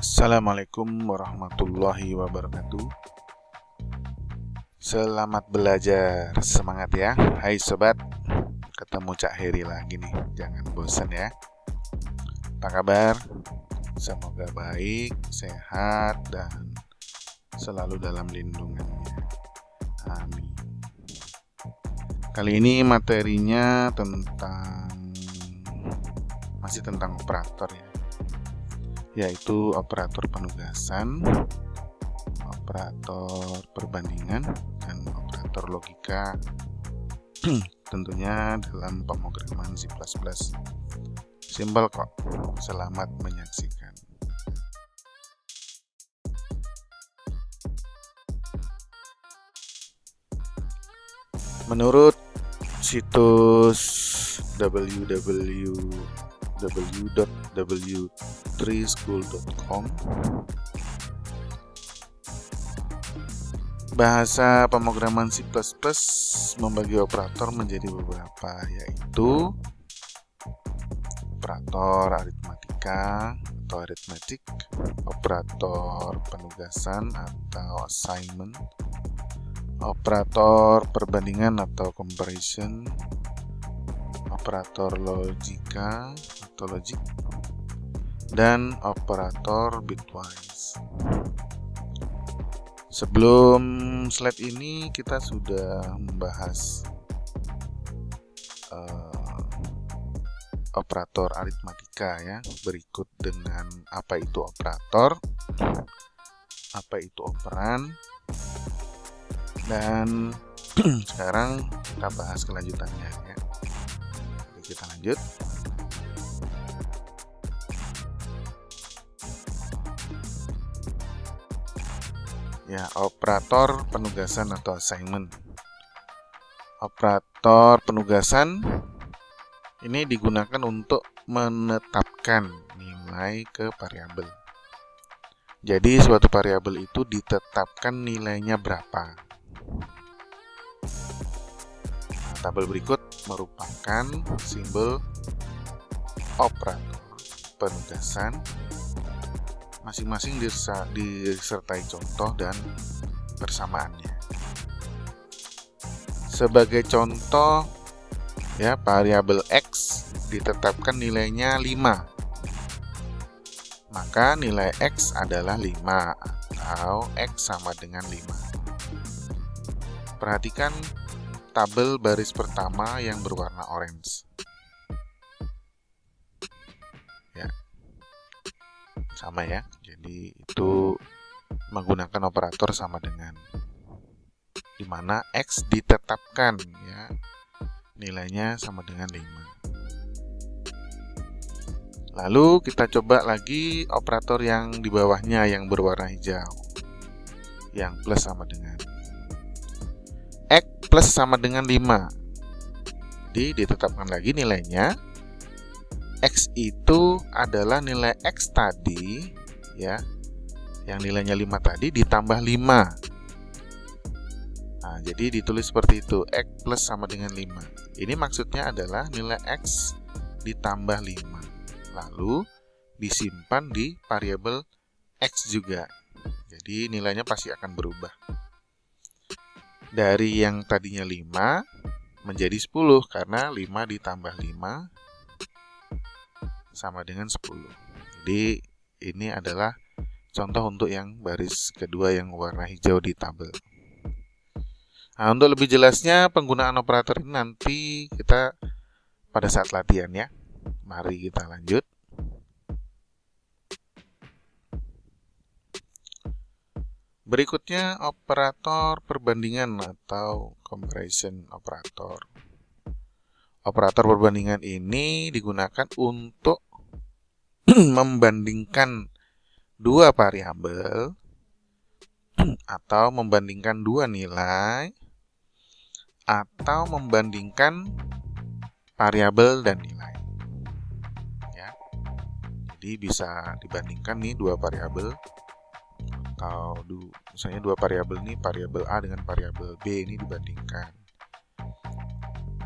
Assalamualaikum warahmatullahi wabarakatuh. Selamat belajar, semangat ya. Hai sobat, ketemu Cak Heri lagi nih. Jangan bosan ya. Apa kabar? Semoga baik, sehat, dan selalu dalam lindungannya. Amin. Kali ini materinya masih tentang operator ya, yaitu operator penugasan, operator perbandingan, dan operator logika. Tentunya dalam pemrograman C++. Simpel kok. Selamat menyaksikan. Menurut situs www.w3school.com, bahasa pemrograman C++ membagi operator menjadi beberapa, yaitu operator aritmatika atau arithmetic, operator penugasan atau assignment, operator perbandingan atau comparison, operator logika atau logic, dan operator bitwise. Sebelum slide ini kita sudah membahas operator aritmatika ya, berikut dengan apa itu operator, apa itu operan, dan sekarang kita bahas kelanjutannya ya. Oke, kita lanjut. Ya, operator penugasan atau assignment. Operator penugasan ini digunakan untuk menetapkan nilai ke variabel. Jadi suatu variabel itu ditetapkan nilainya berapa. Nah, tabel berikut merupakan simbol operator penugasan. Masing-masing disertai contoh dan persamaannya. Sebagai contoh ya, variabel X ditetapkan nilainya 5. Maka nilai X adalah 5 atau X sama dengan 5. Perhatikan tabel baris pertama yang berwarna orange. Ya. Sama ya. Jadi itu menggunakan operator sama dengan, di mana X ditetapkan ya, nilainya sama dengan 5. Lalu kita coba lagi operator yang di bawahnya yang berwarna hijau, yang plus sama dengan X plus sama dengan 5. Jadi ditetapkan lagi nilainya. X itu adalah nilai X tadi ya, yang nilainya 5 tadi ditambah 5. Nah, jadi ditulis seperti itu, X plus sama dengan 5. Ini maksudnya adalah nilai X ditambah 5. Lalu disimpan di variabel X juga. Jadi nilainya pasti akan berubah. Dari yang tadinya 5 menjadi 10, karena 5 ditambah 5 sama dengan 10. Jadi ini adalah contoh untuk yang baris kedua yang warna hijau di tabel. Nah, untuk lebih jelasnya penggunaan operator ini nanti kita pada saat latihan ya. Mari kita lanjut. Berikutnya operator perbandingan atau comparison operator. Operator perbandingan ini digunakan untuk membandingkan dua variabel atau membandingkan dua nilai, atau membandingkan variabel dan nilai ya. Jadi bisa dibandingkan nih dua variabel, atau misalnya dua variabel nih, variabel A dengan variabel B ini dibandingkan,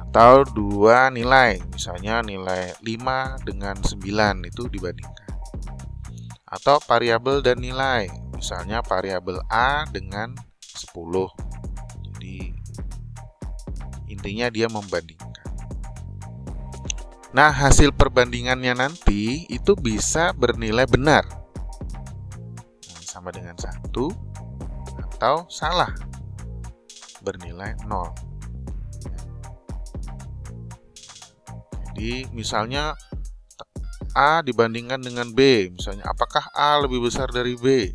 atau dua nilai, misalnya nilai 5 dengan 9 itu dibandingkan, atau variabel dan nilai. Misalnya variabel A dengan 10. Jadi intinya dia membandingkan. Nah, hasil perbandingannya nanti itu bisa bernilai benar. Sama dengan 1 atau salah. Bernilai 0. Jadi misalnya A dibandingkan dengan B, misalnya apakah A lebih besar dari B?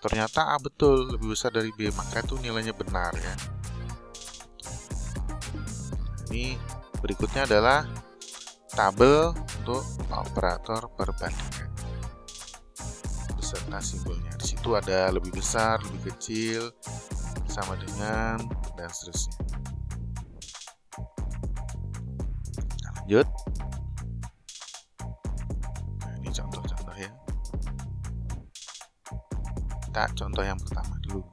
Ternyata A betul lebih besar dari B, maka itu nilainya benar ya. Ini berikutnya adalah tabel untuk operator perbandingan beserta simbolnya. Di situ ada lebih besar, lebih kecil, sama dengan, dan seterusnya. Kita lanjut. Nah, ini contoh-contoh ya. Kita contoh yang pertama dulu.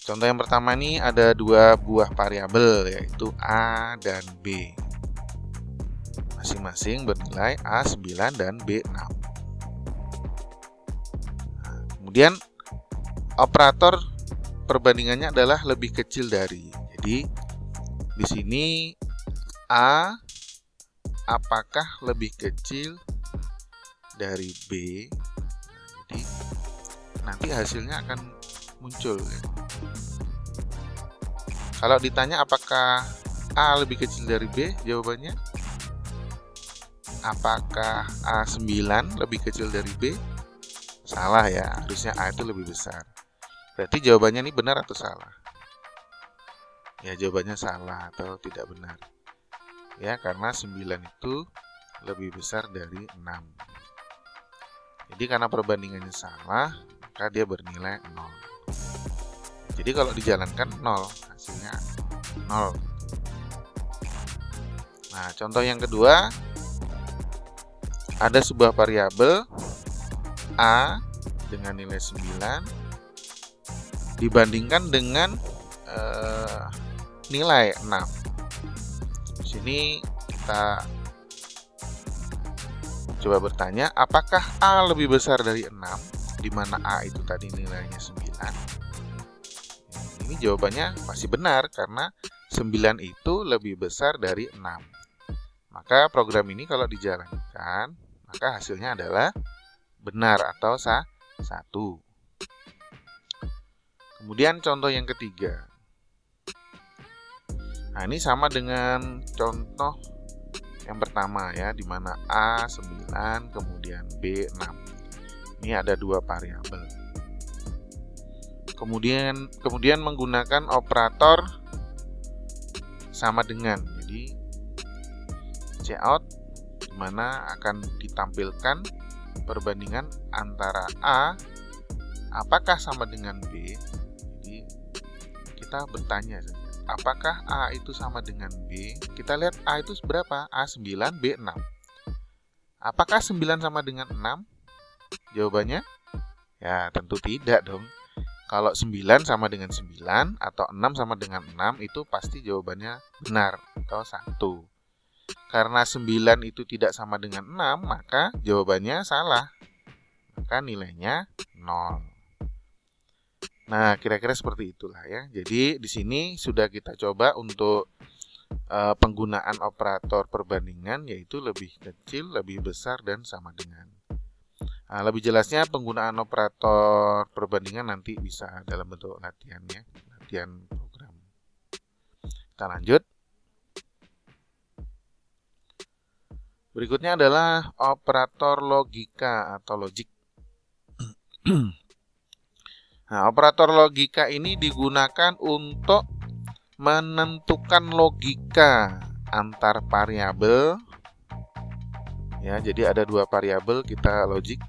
Contoh yang pertama ini ada dua buah variabel, yaitu A dan B. Masing-masing bernilai A9 dan B6. Nah, kemudian operator perbandingannya adalah lebih kecil dari. Jadi di sini A apakah lebih kecil dari B? Nah, jadi nanti hasilnya akan muncul ya. Kalau ditanya apakah A lebih kecil dari B, jawabannya apakah A9 lebih kecil dari B? Salah ya, harusnya A itu lebih besar. Berarti jawabannya ini benar atau salah? Ya, jawabannya salah atau tidak benar. Ya, karena 9 itu lebih besar dari 6. Jadi karena perbandingannya salah, maka dia bernilai 0. Jadi kalau dijalankan 0, hasilnya 0. Nah, contoh yang kedua, ada sebuah variabel A dengan nilai 9 dibandingkan dengan nilai 6. Di sini kita coba bertanya, apakah A lebih besar dari 6? Di mana A itu tadi nilainya 9. Ini jawabannya pasti benar karena 9 itu lebih besar dari 6. Maka program ini kalau dijalankan, maka hasilnya adalah benar atau 1. Kemudian contoh yang ketiga. Nah, ini sama dengan contoh yang pertama ya, di mana A9 kemudian B6. Ini ada dua variabel. Kemudian menggunakan operator sama dengan. Jadi cout di mana akan ditampilkan perbandingan antara A apakah sama dengan B. Jadi kita bertanya saja, apakah A itu sama dengan B? Kita lihat A itu berapa? A9, B6. Apakah 9 sama dengan 6? Jawabannya ya tentu tidak dong. Kalau 9 sama dengan 9 atau 6 sama dengan 6 itu pasti jawabannya benar atau 1. Karena 9 itu tidak sama dengan 6, maka jawabannya salah. Maka nilainya 0. Nah, kira-kira seperti itulah ya. Jadi di sini sudah kita coba untuk penggunaan operator perbandingan, yaitu lebih kecil, lebih besar, dan sama dengan. Nah, lebih jelasnya penggunaan operator perbandingan nanti bisa dalam bentuk latihan ya, latihan program. Kita lanjut. Berikutnya adalah operator logika atau logik. Nah, operator logika ini digunakan untuk menentukan logika antar variabel. Ya, jadi ada dua variabel kita logik.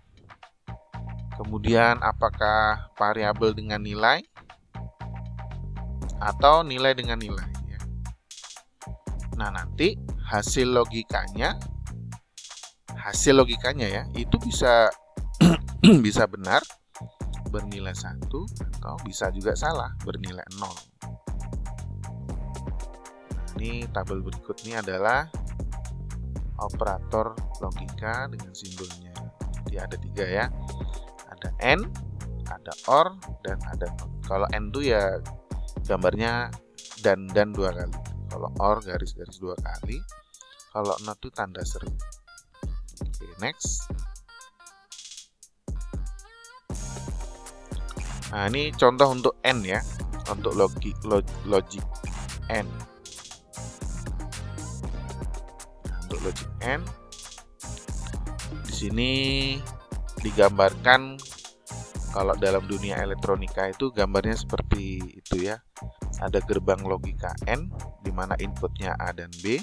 Kemudian apakah variabel dengan nilai atau nilai dengan nilai ya. Nah, nanti hasil logikanya ya itu bisa bisa benar bernilai 1 atau bisa juga salah bernilai 0. Nah, ini tabel berikut ini adalah operator logika dengan simbolnya. Jadi ada 3 ya. Ada AND, ada OR, dan ada NOT. Kalau AND itu ya gambarnya dan 2 kali. Kalau OR garis-garis 2 kali. Kalau NOT itu tanda seru. Oke, next. Nah, ini contoh untuk AND ya. Untuk logic AND. Nah, untuk logic AND di sini digambarkan kalau dalam dunia elektronika itu gambarnya seperti itu ya. Ada gerbang logika AND di mana inputnya A dan B,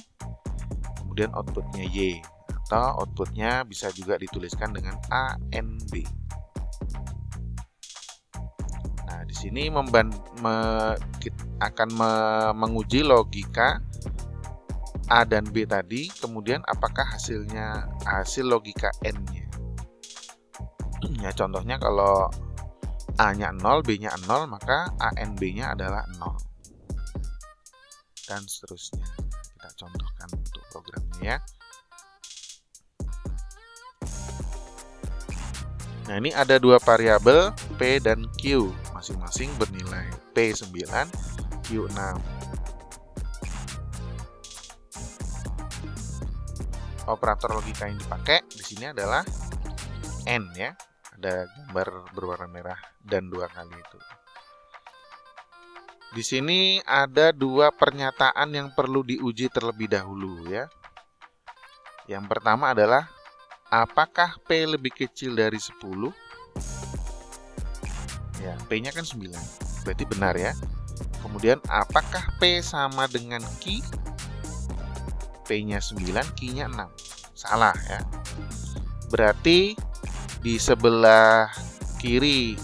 kemudian outputnya Y, atau outputnya bisa juga dituliskan dengan AND. Nah, di sini akan menguji logika A dan B tadi, kemudian apakah hasil logika AND-nya. Ya, contohnya kalau A-nya 0, B-nya 0, maka AND-B-nya adalah 0. Dan seterusnya. Kita contohkan untuk programnya ya. Nah, ini ada 2 variabel P dan Q, masing-masing bernilai P 9, Q 6. Operator logika yang dipakai di sini adalah AND ya. Ada gambar berwarna merah dan 2 kali itu. Di sini ada 2 pernyataan yang perlu diuji terlebih dahulu ya. Yang pertama adalah apakah P lebih kecil dari 10? Ya, P-nya kan 9. Berarti benar ya. Kemudian apakah P sama dengan Q? P-nya 9, Q-nya 6. Salah ya. Berarti di sebelah kiri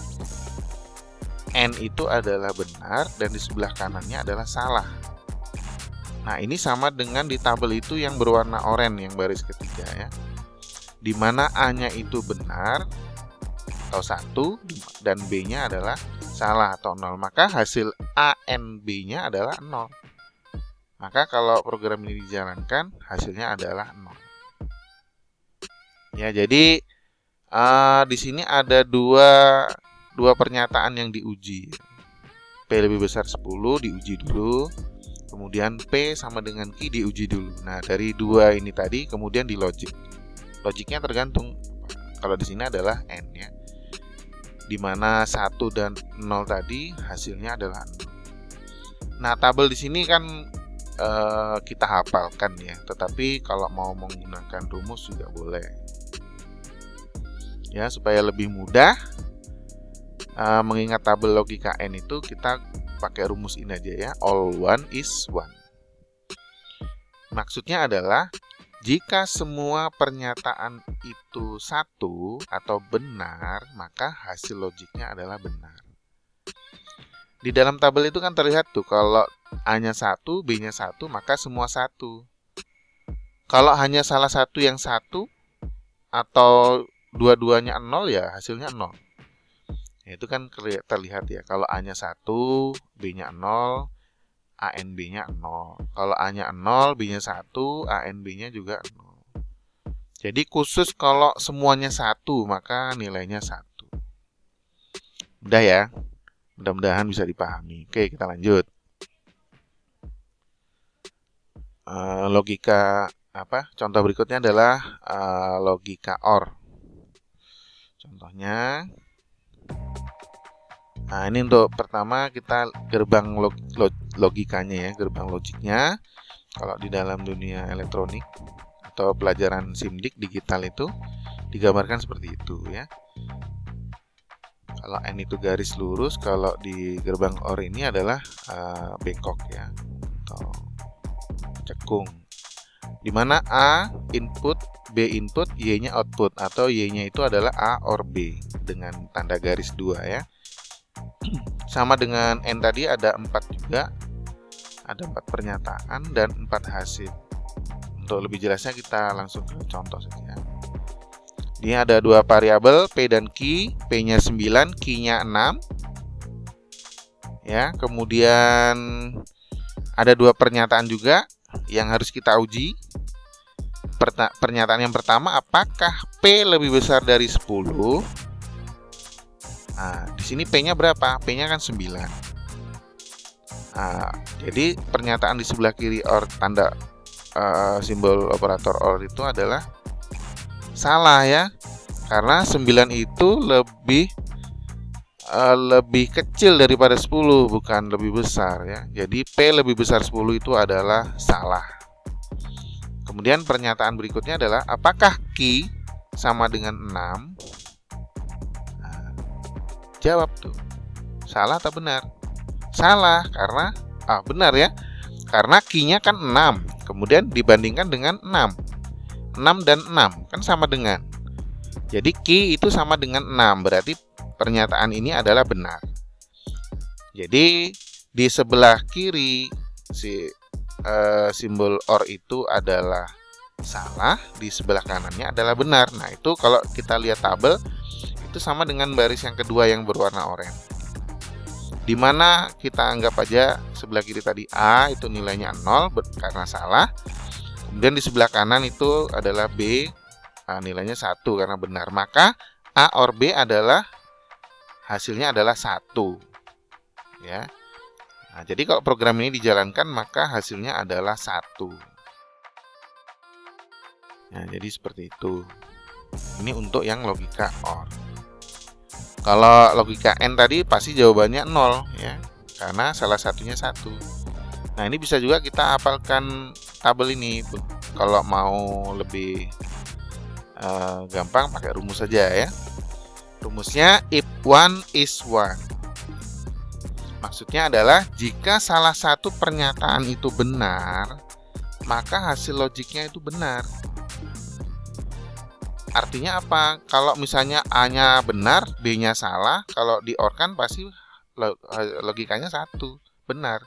N itu adalah benar dan di sebelah kanannya adalah salah. Nah, ini sama dengan di tabel itu yang berwarna oranye yang baris ketiga ya. Di mana A-nya itu benar atau 1 dan B-nya adalah salah atau 0. Maka hasil AND-B-nya adalah 0. Maka kalau program ini dijalankan hasilnya adalah 0. Ya, jadi di sini ada dua pernyataan yang diuji. P lebih besar 10 diuji dulu, kemudian P sama dengan Q diuji dulu. Nah, dari 2 ini tadi kemudian di logic. Logiknya tergantung. Kalau di sini adalah N ya. Di mana 1 dan 0 tadi hasilnya adalah 0. Nah, tabel di sini kan kita hafalkan ya, tetapi kalau mau menggunakan rumus juga boleh. Ya, supaya lebih mudah mengingat tabel logika N itu kita pakai rumus ini aja ya. All 1 is 1. Maksudnya adalah jika semua pernyataan itu 1 atau benar, maka hasil logiknya adalah benar. Di dalam tabel itu kan terlihat tuh kalau A-nya 1, B-nya 1, maka semua 1. Kalau hanya salah satu yang 1 atau dua-duanya 0 ya hasilnya 0. Ya, itu kan terlihat ya. Kalau A-nya 1, B-nya 0, AND-B-nya 0. Kalau A-nya 0, B-nya 1, AND-B-nya juga 0. Jadi khusus kalau semuanya 1, maka nilainya 1. Mudah ya. Mudah-mudahan bisa dipahami. Oke, kita lanjut. Logika Contoh berikutnya adalah logika OR. Contohnya, nah ini untuk pertama kita gerbang logikanya ya, gerbang logiknya. Kalau di dalam dunia elektronik atau pelajaran SIMDIK digital itu digambarkan seperti itu ya. Kalau N itu garis lurus, kalau di gerbang OR ini adalah bengkok ya, atau cekung. Di mana A input, B input, Y-nya output, atau Y-nya itu adalah A or B dengan tanda garis 2 ya. Sama dengan N tadi ada 4 juga. Ada 4 pernyataan dan 4 hasil. Untuk lebih jelasnya kita langsung ke contoh saja. Ini ada 2 variabel P dan Q, P-nya 9, Q-nya 6. Ya, kemudian ada 2 pernyataan juga yang harus kita uji. pernyataan yang pertama, apakah P lebih besar dari 10? Nah, di sini P-nya berapa? P-nya kan 9. Nah, jadi pernyataan di sebelah kiri OR tanda simbol operator OR itu adalah salah ya. Karena 9 itu lebih kecil daripada 10, bukan lebih besar ya. Jadi P lebih besar 10 itu adalah salah. Kemudian pernyataan berikutnya adalah apakah Q sama dengan 6? Nah, jawab tuh. Salah atau benar? Salah, karena benar ya. Karena Q-nya kan 6, kemudian dibandingkan dengan 6. 6 dan 6 kan sama dengan. Jadi Q itu sama dengan 6, berarti pernyataan ini adalah benar. Jadi di sebelah kiri simbol OR itu adalah salah, di sebelah kanannya adalah benar. Nah, itu kalau kita lihat tabel itu sama dengan baris yang kedua yang berwarna oranye. Dimana kita anggap aja sebelah kiri tadi A itu nilainya 0 karena salah. Kemudian di sebelah kanan itu adalah B, nilainya 1 karena benar. Maka A OR B adalah hasilnya adalah 1 ya. Nah, jadi kalau program ini dijalankan maka hasilnya adalah 1. Nah, jadi seperti itu. Ini untuk yang logika OR. Kalau logika AND tadi pasti jawabannya 0 ya, karena salah satunya 1. Nah, ini bisa juga kita hafalkan tabel ini. Kalau mau lebih gampang pakai rumus saja ya. Rumusnya if 1 is 1. Maksudnya adalah jika salah satu pernyataan itu benar, maka hasil logiknya itu benar. Artinya apa? Kalau misalnya A-nya benar, B-nya salah, kalau di-OR kan pasti logikanya 1, benar.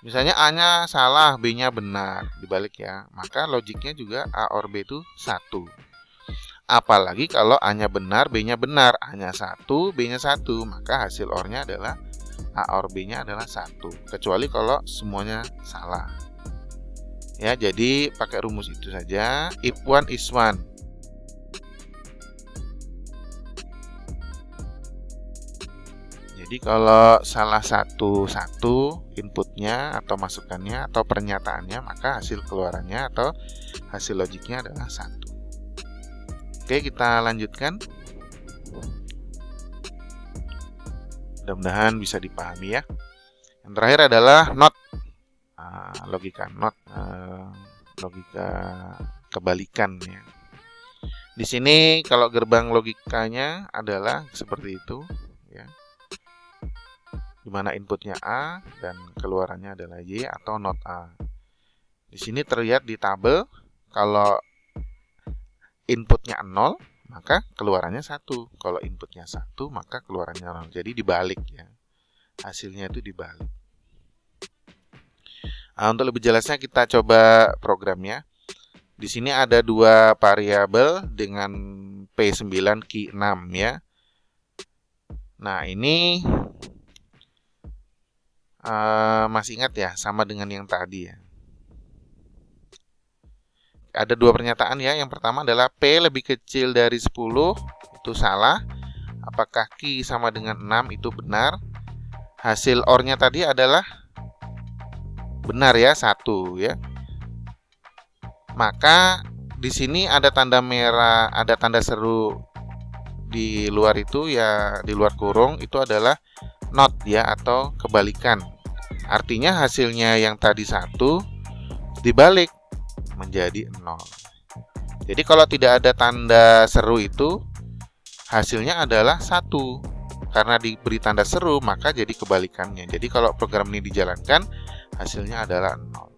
Misalnya A-nya salah, B-nya benar, dibalik ya. Maka logiknya juga A OR B itu 1. Apalagi kalau A-nya benar, B-nya benar, A-nya 1, B-nya 1, maka hasil OR-nya adalah A OR B-nya adalah 1. Kecuali kalau semuanya salah. Ya, jadi pakai rumus itu saja. If 1 is 1. Jadi kalau salah satu inputnya atau masukannya atau pernyataannya, maka hasil keluarannya atau hasil logiknya adalah 1. Oke, kita lanjutkan. Mudah-mudahan bisa dipahami ya. Yang terakhir adalah not. Logika not, logika kebalikan ya. Di sini kalau gerbang logikanya adalah seperti itu ya. Dimana inputnya A dan keluarannya adalah Y atau not A. Di sini terlihat di tabel kalau inputnya 0, maka keluarannya 1. Kalau inputnya 1, maka keluarannya 0. Jadi dibalik ya. Hasilnya itu dibalik. Nah, untuk lebih jelasnya kita coba programnya. Di sini ada 2 variabel dengan P9 Q6 ya. Nah, ini masih ingat ya, sama dengan yang tadi ya. Ada 2 pernyataan ya. Yang pertama adalah P lebih kecil dari 10, itu salah. Apakah Q sama dengan 6, itu benar. Hasil OR-nya tadi adalah benar ya, 1 ya. Maka di sini ada tanda merah, ada tanda seru di luar itu ya, di luar kurung itu adalah not ya, atau kebalikan. Artinya hasilnya yang tadi 1 dibalik menjadi 0. Jadi kalau tidak ada tanda seru itu hasilnya adalah 1. Karena diberi tanda seru maka jadi kebalikannya. Jadi kalau program ini dijalankan hasilnya adalah 0.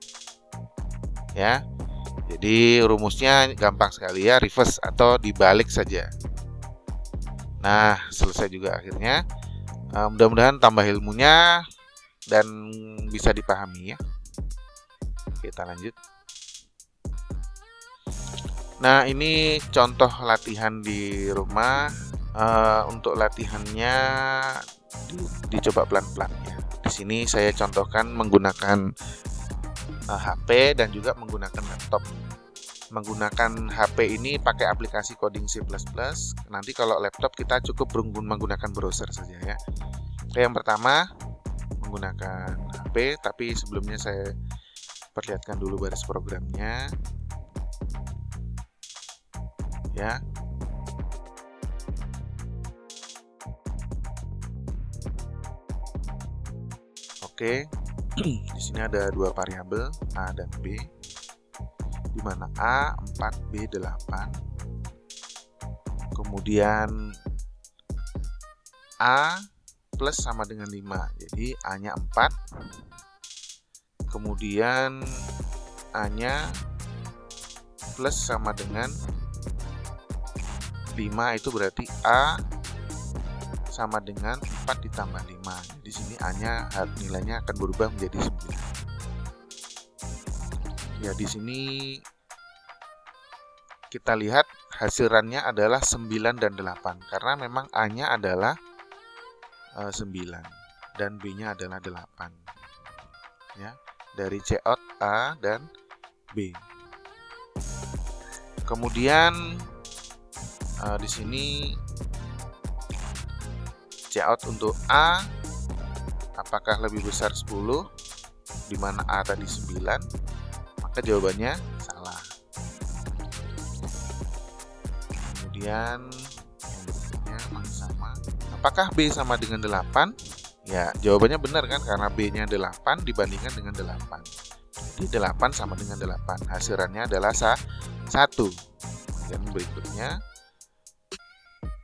Ya. Jadi rumusnya gampang sekali ya, reverse atau dibalik saja. Nah, selesai juga akhirnya. Mudah-mudahan tambah ilmunya dan bisa dipahami ya. Kita lanjut. Nah, ini contoh latihan di rumah. Untuk latihannya dicoba pelan-pelan ya. Di sini saya contohkan menggunakan HP dan juga menggunakan laptop. menggunakan HP ini pakai aplikasi coding C++. Nanti kalau laptop kita cukup menggunakan browser saja ya. Oke, yang pertama menggunakan HP, tapi sebelumnya saya perlihatkan dulu baris programnya ya. Oke. Di sini ada dua variabel A dan B, di mana A 4, B 8. Kemudian A plus sama dengan 5. Jadi A-nya 4. Kemudian A-nya plus sama dengan 5, itu berarti A sama dengan 4 ditambah 5. Di sini A-nya nilainya akan berubah menjadi 9. Ya, di sini kita lihat hasilannya adalah 9 dan 8 karena memang A-nya adalah 9 dan B-nya adalah 8. Ya, dari cout A dan B. Kemudian di sini cout untuk A apakah lebih besar 10, di mana A tadi 9, maka jawabannya salah. Kemudian yang berikutnya masih sama. Apakah B sama dengan 8? Ya, jawabannya benar kan, karena B-nya 8 dibandingkan dengan 8. Jadi 8 sama dengan 8. Hasilannya adalah 1. Dan berikutnya,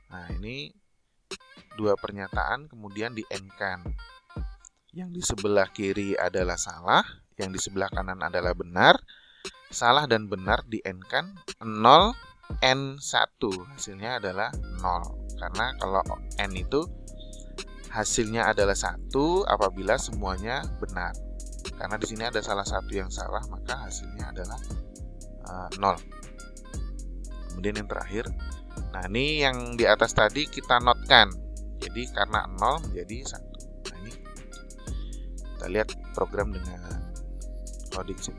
nah ini dua pernyataan kemudian di N-kan. Yang di sebelah kiri adalah salah, yang di sebelah kanan adalah benar. Salah dan benar di N-kan 0, N1. Hasilnya adalah 0. Karena kalau N itu hasilnya adalah 1 apabila semuanya benar. Karena di sini ada salah satu yang salah, maka hasilnya adalah 0. Kemudian yang terakhir, nah ini yang di atas tadi kita notkan. Jadi karena 0 menjadi 1. Nah ini kita lihat program dengan coding C++.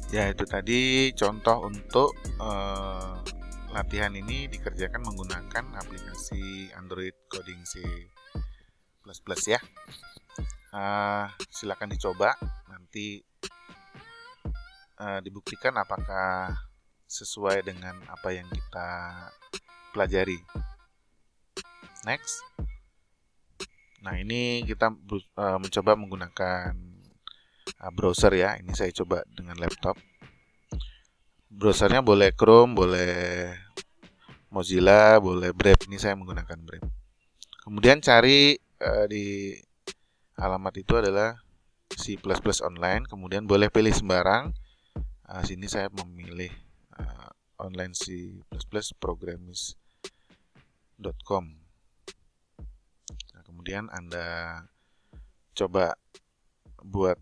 Ya, itu tadi contoh untuk latihan ini dikerjakan menggunakan aplikasi Android Coding C++ ya. Silakan dicoba, nanti dibuktikan apakah sesuai dengan apa yang kita pelajari. Next. Nah, ini kita mencoba menggunakan browser ya. Ini saya coba dengan laptop. Browsernya boleh Chrome, boleh Mozilla, boleh Brave. Ini saya menggunakan Brave. Kemudian cari di alamat itu adalah C++ online. Kemudian boleh pilih sembarang. Sini saya memilih online C++ programmist.com. Nah, kemudian Anda coba buat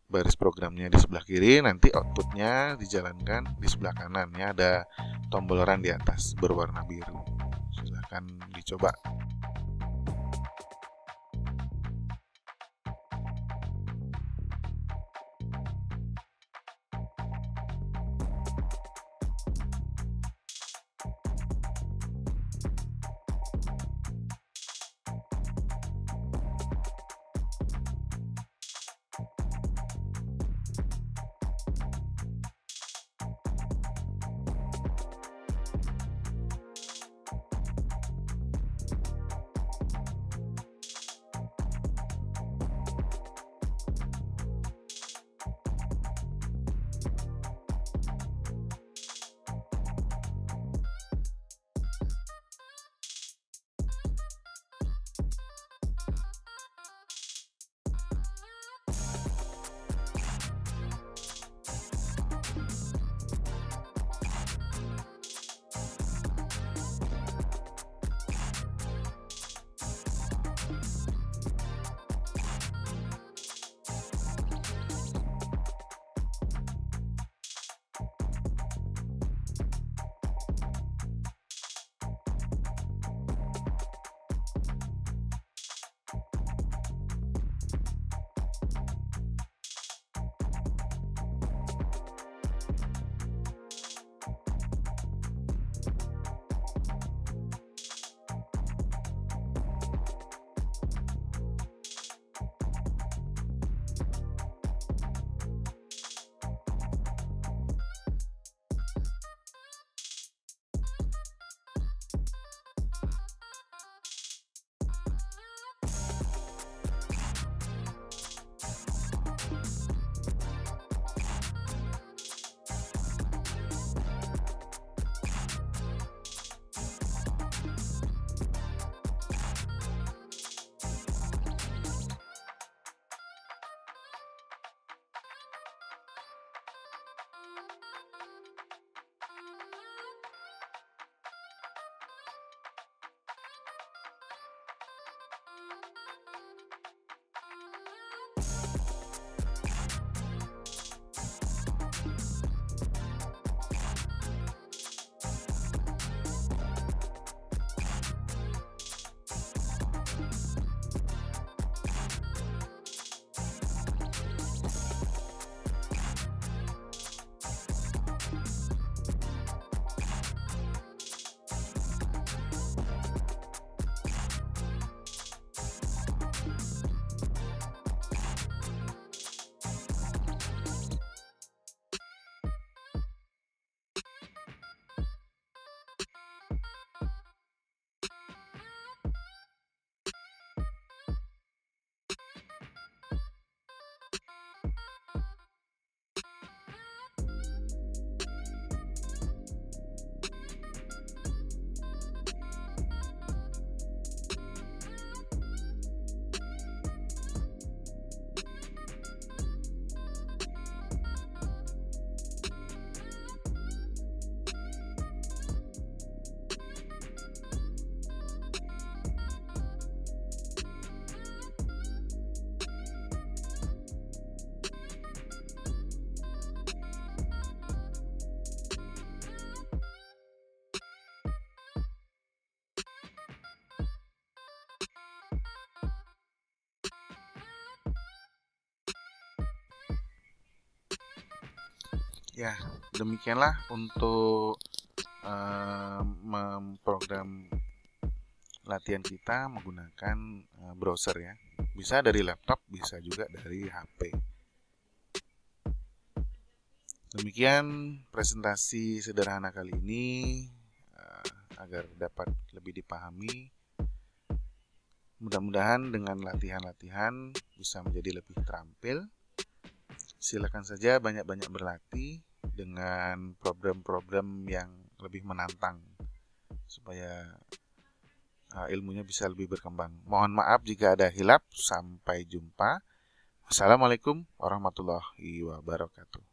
baris programnya di sebelah kiri, nanti outputnya dijalankan di sebelah kanan ya, ada tombol run di atas berwarna biru. Silahkan dicoba. Ya, demikianlah untuk memprogram latihan kita menggunakan browser ya. Bisa dari laptop, bisa juga dari HP. Demikian presentasi sederhana kali ini agar dapat lebih dipahami. Mudah-mudahan dengan latihan-latihan bisa menjadi lebih terampil. Silakan saja banyak-banyak berlatih dengan program-program yang lebih menantang supaya ilmunya bisa lebih berkembang. Mohon maaf jika ada hilap. Sampai jumpa. Assalamualaikum warahmatullahi wabarakatuh.